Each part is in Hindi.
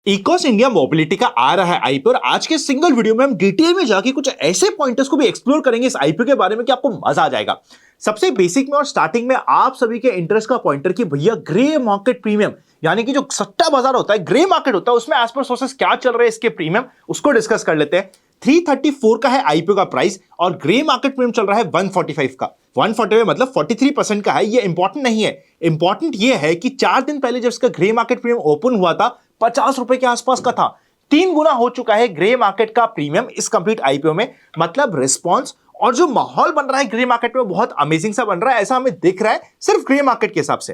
इकोस इंडिया मोबिलिटी का आ रहा है आईपीओ और आज के सिंगल वीडियो में हम डिटेल में जाके कुछ ऐसे पॉइंटर्स को भी एक्सप्लोर करेंगे इस आईपीओ के बारे में कि आपको मजा आ जाएगा। सबसे बेसिक में और स्टार्टिंग में आप सभी के इंटरेस्ट का पॉइंटर कि भैया ग्रे मार्केट प्रीमियम यानी कि जो सट्टा बाजार होता है, ग्रे मार्केट होता है, उसमें एज पर सोर्सेस क्या चल रहा है इसके प्रीमियम, उसको डिस्कस कर लेते हैं। 334 का है आईपीओ का प्राइस और ग्रे मार्केट प्रीमियम चल रहा है 145 का। 145 मतलब 43% का है। ये इंपॉर्टेंट नहीं है, इंपॉर्टेंट ये है कि 4 दिन पहले जब इसका ग्रे मार्केट प्रीमियम ओपन हुआ था 50 रुपए के आसपास का था। 3 गुना हो चुका है ग्रे मार्केट का प्रीमियम इस कंप्लीट आईपीओ में। मतलब रिस्पॉन्स और जो माहौल बन रहा है ग्रे मार्केट में बहुत अमेजिंग सा बन रहा है, ऐसा हमें दिख रहा है सिर्फ ग्रे मार्केट के हिसाब से।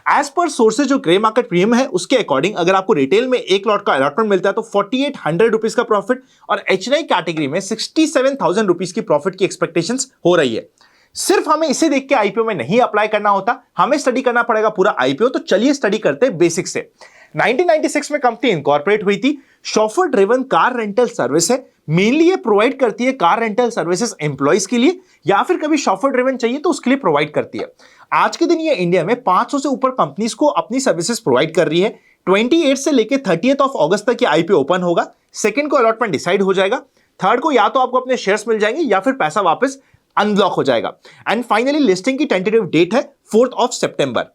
एज पर सोर्सेज जो ग्रे मार्केट प्रीमियम है उसके अकॉर्डिंग अगर आपको रिटेल में एक लॉट का अलॉटमेंट मिलता है तो 4800 रुपीज का प्रॉफिट और एचएनआई कैटेगरी में 67,000 रुपीज की प्रॉफिट की एक्सपेक्टेशंस हो रही है। सिर्फ हमें इसे देख के आईपीओ में नहीं अप्लाई करना होता, हमें स्टडी करना पड़ेगा पूरा आईपीओ। तो चलिए स्टडी करते हैं बेसिक से। 1996 में कंपनी इनकॉर्पोरेट हुई थी। Chauffeur driven car rental service है, मेनली ये प्रोवाइड करती है कार रेंटल सर्विसेज एम्प्लॉइज के लिए या फिर कभी शॉफर ड्रिवन चाहिए तो उसके लिए प्रोवाइड करती है। आज के दिन ये इंडिया में 500 से ऊपर कंपनीज को अपनी सर्विसेज प्रोवाइड कर रही है। 28 से लेकर 30 अगस्त तक ये आईपीओ ओपन होगा। सेकंड को अलॉटमेंट डिसाइड हो जाएगा। थर्ड को या तो आपको अपने शेयर्स मिल जाएंगे या फिर पैसा वापस अनब्लॉक हो जाएगा। एंड फाइनली लिस्टिंग की टेंटेटिव डेट है 4 सितंबर।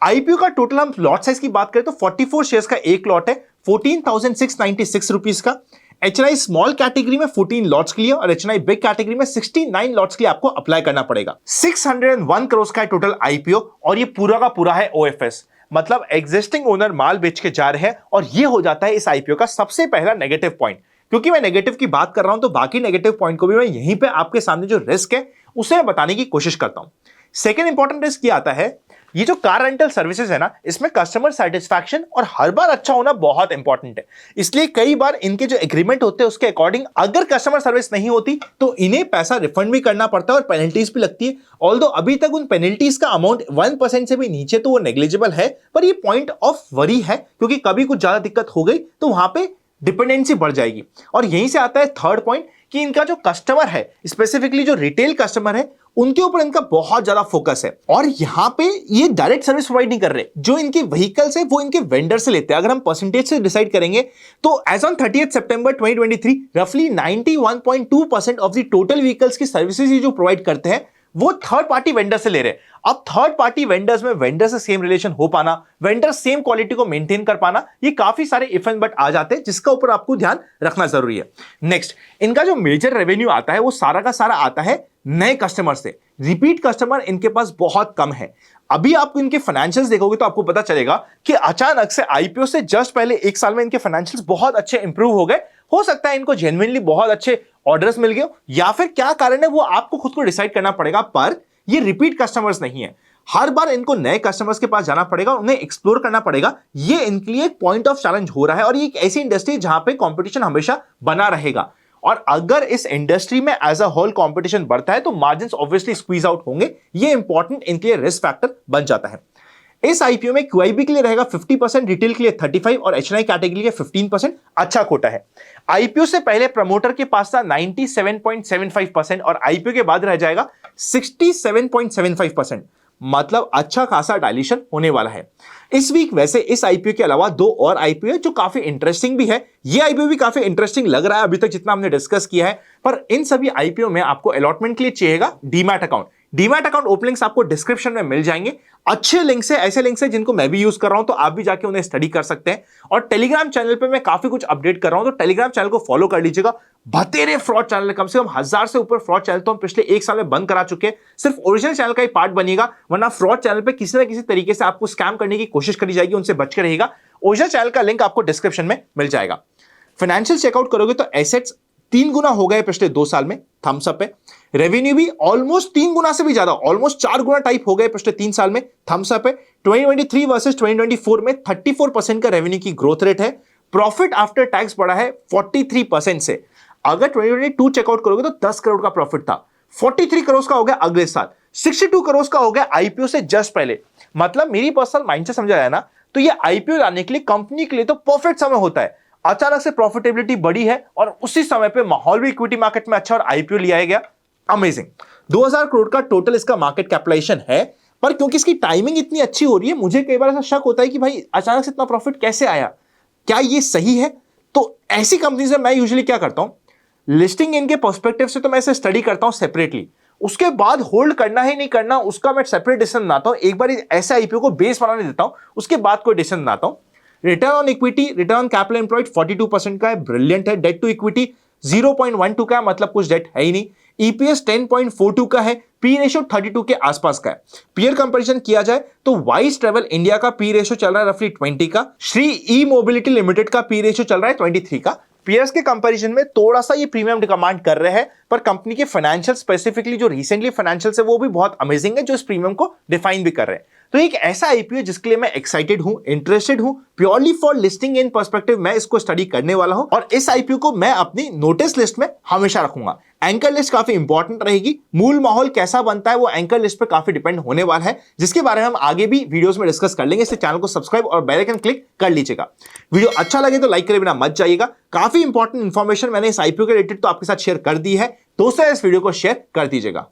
आईपीओ का टोटल हम लॉट साइज की बात करें तो 44 शेयर्स का एक लॉट है 14,696 रुपीस का। एचएनआई स्मॉल कैटेगरी में 14 लॉट्स के लिए और एचएनआई बिग कैटेगरी में 69 लॉट्स के लिए आपको अप्लाई करना पड़ेगा। 601 करोड़ का टोटल आईपीओ और ये पूरा का पूरा है ओएफएस, मतलब एग्जिस्टिंग ओनर माल बेच के जा रहे हैं। और ये हो जाता है इस आईपीओ का सबसे पहला नेगेटिव पॉइंट। क्योंकि मैं नेगेटिव की बात कर रहा हूं तो बाकी नेगेटिव पॉइंट को भी मैं यहीं पे आपके सामने जो रिस्क है उसे मैं बताने की कोशिश करता हूं। सेकेंड इंपॉर्टेंट रिस्क ये आता है, ये जो कार रेंटल सर्विसेज है ना, इसमें कस्टमर सेटिस्फैक्शन और हर बार अच्छा होना बहुत इंपॉर्टेंट है। इसलिए कई बार इनके जो एग्रीमेंट होते हैं उसके अकॉर्डिंग अगर कस्टमर सर्विस नहीं होती तो इन्हें पैसा रिफंड भी करना पड़ता है और पेनल्टीज भी लगती है। ऑल्दो अभी तक उन पेनल्टीज का अमाउंट 1% से भी नीचे तो वो नेग्लिजिबल है, पर ये पॉइंट ऑफ वरी है क्योंकि कभी कुछ ज्यादा दिक्कत हो गई तो वहां पे डिपेंडेंसी बढ़ जाएगी। और यहीं से आता है थर्ड पॉइंट कि इनका जो कस्टमर है, स्पेसिफिकली जो रिटेल कस्टमर है, उनके ऊपर इनका बहुत ज्यादा फोकस है। और यहां पे ये डायरेक्ट सर्विस प्रोवाइड नहीं कर रहे, जो इनके व्हीकल्स है वो इनके वेंडर से लेते हैं। अगर हम परसेंटेज से डिसाइड करेंगे तो एज ऑन 30 सितंबर 2023 रफली 91.2% ऑफ द टोटल व्हीकल्स की सर्विसेज ये जो प्रोवाइड करते हैं वो थर्ड पार्टी वेंडर से ले रहे हैं। अब थर्ड पार्टी वेंडर्स में वेंडर से सेम रिलेशन हो पाना, वेंडर सेम क्वालिटी को मेंटेन कर पाना, ये काफी सारे इफ एंड बट आ जाते हैं जिसका ऊपर आपको ध्यान रखना जरूरी है। नेक्स्ट, इनका जो मेजर रेवेन्यू आता है वो सारा का सारा आता है नए कस्टमर से। रिपीट कस्टमर इनके पास बहुत कम है। अभी आप इनके फाइनेंशियल्स देखोगे तो आपको पता चलेगा कि अचानक से आईपीओ से जस्ट पहले एक साल में इनके फाइनेंशियल्स बहुत अच्छे इंप्रूव हो गए। हो सकता है इनको जेन्युइनली बहुत अच्छे ऑर्डर्स मिल गए या फिर क्या कारण है वो आपको खुद को डिसाइड करना पड़ेगा, पर ये रिपीट कस्टमर्स नहीं है। हर बार इनको नए कस्टमर्स के पास जाना पड़ेगा, उन्हें एक्सप्लोर करना पड़ेगा। ये इनके लिए एक पॉइंट ऑफ चैलेंज हो रहा है और ये एक ऐसी इंडस्ट्री जहां पे कंपटीशन हमेशा बना रहेगा। और अगर इस इंडस्ट्री में एज अ होल कंपटीशन बढ़ता है तो मार्जिन्स ऑब्वियसली स्क्वीज आउट होंगे। ये इंपॉर्टेंट इनके लिए रिस्क फैक्टर बन जाता है। इस आईपीओ में क्यूआईबी के लिए रहेगा 50%, रिटेल के लिए 35% और एचएनआई कैटेगरी के 15% अच्छा कोटा है। आईपीओ से पहले प्रमोटर के पास था 97.75% और आईपीओ के बाद रह जाएगा 67.75%, मतलब अच्छा खासा डायल्यूशन होने वाला है इस वीक। वैसे इस आईपीओ के अलावा 2 और आईपीओ है जो काफी इंटरेस्टिंग भी है। ये आईपीओ भी काफी इंटरेस्टिंग लग रहा है अभी तक जितना हमने डिस्कस किया है, पर इन सभी आईपीओ में आपको अलॉटमेंट के लिए चाहिएगा demat account. Demat account openings आपको डिस्क्रिप्शन में मिल जाएंगे। अच्छे लिंक्स है, ऐसे लिंक्स है जिनको मैं भी यूज कर रहा हूं, तो आप भी जाके उन्हें स्टडी कर सकते हैं। और टेलीग्राम चैनल पे मैं काफी कुछ अपडेट कर रहा हूं, तो टेलीग्राम चैनल को फॉलो कर लीजिएगा। बतेरे फ्रॉड चैनल है, कम से कम 1000 से ऊपर फ्रॉड चैनल तो हम पिछले एक साल में बंद करा चुके हैं। सिर्फ ओरिजिनल चैनल का ही पार्ट बनिएगा, वरना फ्रॉड चैनल पे किसी ना किसी तरीके से आपको स्कैम करने की कोशिश करी जाएगी, उनसे बच के रहेगा। ओरिजिनल चैनल का लिंक आपको डिस्क्रिप्शन में मिल जाएगा। फाइनेंशियल चेकआउट करोगे तो एसेट्स 3 गुना हो गए पिछले 2 साल में, थम्स अप है। रेवेन्यू भी ऑलमोस्ट 3 गुना से भी ज्यादा, ऑलमोस्ट 4 गुना टाइप हो गए पिछले 3 साल में, थम्स अप है। 2023 वर्सेस 2024 में 34% का रेवेन्यू की ग्रोथ रेट है। प्रॉफिट आफ्टर टैक्स बढ़ा है 43% से। अगर 2022 चेकआउट करोगे तो 10 करोड़ का प्रॉफिट था, 43 करोड़ का हो गया अगले साल, 62 करोड़ का हो गया आईपीओ से जस्ट पहले। मतलब मेरी पर्सनल माइंड से समझा जाए ना तो ये आईपीओ लाने के लिए कंपनी के लिए तो परफेक्ट समय होता है। अचानक से प्रॉफिटेबिलिटी बढ़ी है और उसी समय पे माहौल भी इक्विटी मार्केट में अच्छा और आईपीओ लिया गया। अमेजिंग। 2000 करोड़ का टोटल इसका मार्केट कैपिटलाइजेशन है, पर क्योंकि इसकी टाइमिंग इतनी अच्छी हो रही है मुझे कई बार ऐसा शक होता है कि भाई अचानक से इतना प्रॉफिट कैसे आया। क्या ये सही है? तो ऐसी कंपनी से मैं यूजुअली क्या करता हूं, लिस्टिंग इनके पर्सपेक्टिव से तो मैं इसे स्टडी करता हूं सेपरेटली, उसके बाद होल्ड करना है नहीं करना उसका मैं सेपरेट डिसीजन बनाता हूं। एक बार ऐसे आईपीओ को बेस बनाने देता हूं, उसके बाद कोई डिसीजन बनाता हूं। Return on equity, return on capital employed 42% का है, ब्रिलियंट है। डेट टू इक्विटी 0.12 का है, मतलब कुछ डेट है ही नहीं। ईपीएस 10.42 का है, पी रेशियो 32 के आसपास का है। पीयर कंपैरिजन किया जाए तो वाइस ट्रेवल इंडिया का पी रेशियो चल रहा है रफली 20 का, श्री ई मोबिलिटी लिमिटेड का पी रेशियो चल रहा है 23 का। पीयर्स के कंपैरिजन में थोड़ा सा ये प्रीमियम कमांड कर रहे हैं, पर कंपनी के फाइनेंशियल स्पेसिफिकली जो रिसेंटली फाइनेंशियल है वो भी बहुत अमेजिंग है, जो इस प्रीमियम को डिफाइन भी कर रहे हैं। तो एक ऐसा आईपीओ जिसके लिए मैं एक्साइटेड हूं, इंटरेस्टेड हूं, purely for listing in perspective मैं इसको स्टडी करने वाला हूं, और इस आईपीओ को मैं अपनी नोटिस लिस्ट में हमेशा रखूंगा। एंकर लिस्ट काफी इंपॉर्टेंट रहेगी, मूल माहौल कैसा बनता है वो एंकर लिस्ट पर काफी डिपेंड होने वाला है, जिसके बारे में हम आगे भी वीडियोस में डिस्कस कर लेंगे। इसलिए चैनल को सब्सक्राइब और बेल आइकन क्लिक कर लीजिएगा। वीडियो अच्छा लगे तो लाइक करे बिना मत जाइएगा। काफी इंपॉर्टेंट इंफॉर्मेशन मैंने इस आईपीओ के रिलेटेड तो आपके साथ शेयर कर दी है, दोस्तों इस वीडियो को शेयर कर दीजिएगा।